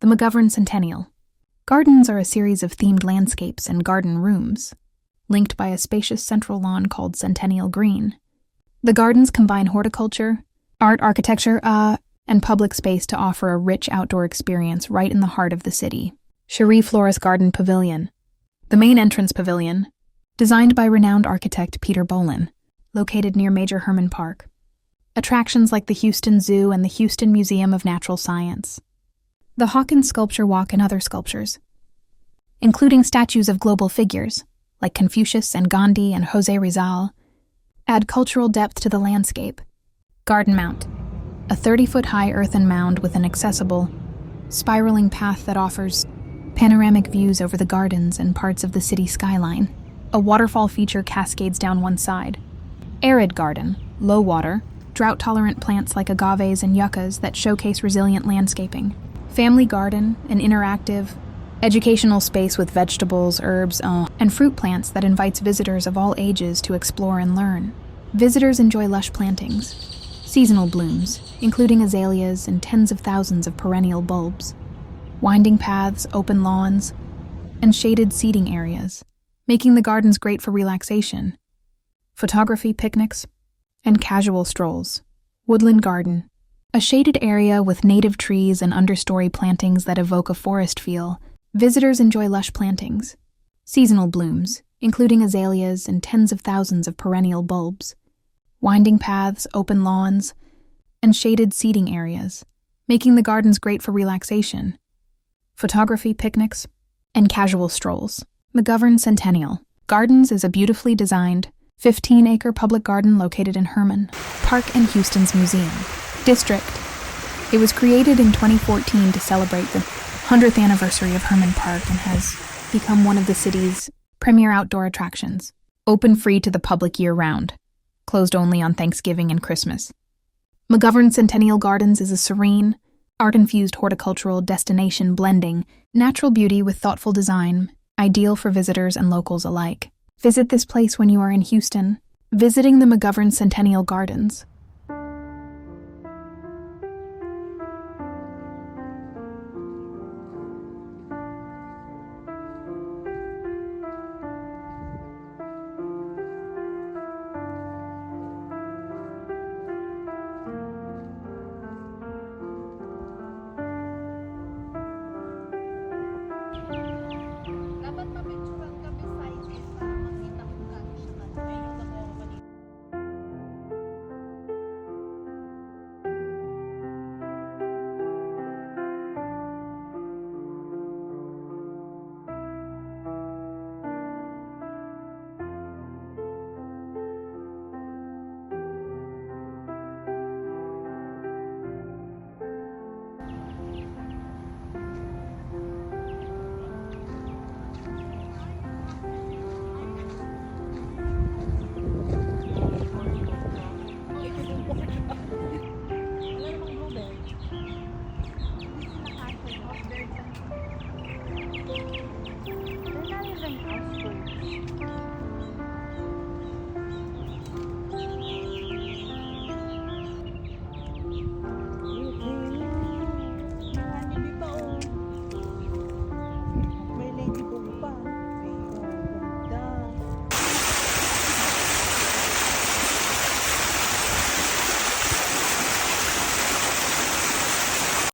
The McGovern Centennial. Gardens are a series of themed landscapes and garden rooms, linked by a spacious central lawn called Centennial Green. The gardens combine horticulture, art, architecture, and public space to offer a rich outdoor experience right in the heart of the city. Cherie Flores Garden Pavilion. The main entrance pavilion, designed by renowned architect Peter Bolin, located near Major Hermann Park. Attractions like the Houston Zoo and the Houston Museum of Natural Science. The Hawkins Sculpture Walk and other sculptures, including statues of global figures like Confucius and Gandhi and Jose Rizal, add cultural depth to the landscape. Garden Mount, a 30-foot-high earthen mound with an accessible, spiraling path that offers panoramic views over the gardens and parts of the city skyline. A waterfall feature cascades down one side. Arid garden, low water, drought-tolerant plants like agaves and yuccas that showcase resilient landscaping. Family garden, an interactive, educational space with vegetables, herbs, and fruit plants that invites visitors of all ages to explore and learn. Visitors enjoy lush plantings, seasonal blooms, including azaleas and tens of thousands of perennial bulbs, winding paths, open lawns, and shaded seating areas, making the gardens great for relaxation, photography, picnics, and casual strolls. Woodland garden, a shaded area with native trees and understory plantings that evoke a forest feel. Visitors enjoy lush plantings, seasonal blooms, including azaleas and tens of thousands of perennial bulbs, winding paths, open lawns, and shaded seating areas, making the gardens great for relaxation, photography, picnics, and casual strolls. McGovern Centennial Gardens is a beautifully designed, 15-acre public garden located in Hermann Park and Houston's Museum District. It was created in 2014 to celebrate the 100th anniversary of Hermann Park and has become one of the city's premier outdoor attractions. Open free to the public year-round, closed only on Thanksgiving and Christmas. McGovern Centennial Gardens is a serene, art-infused horticultural destination blending natural beauty with thoughtful design, ideal for visitors and locals alike. Visit this place when you are in Houston. Visiting the McGovern Centennial Gardens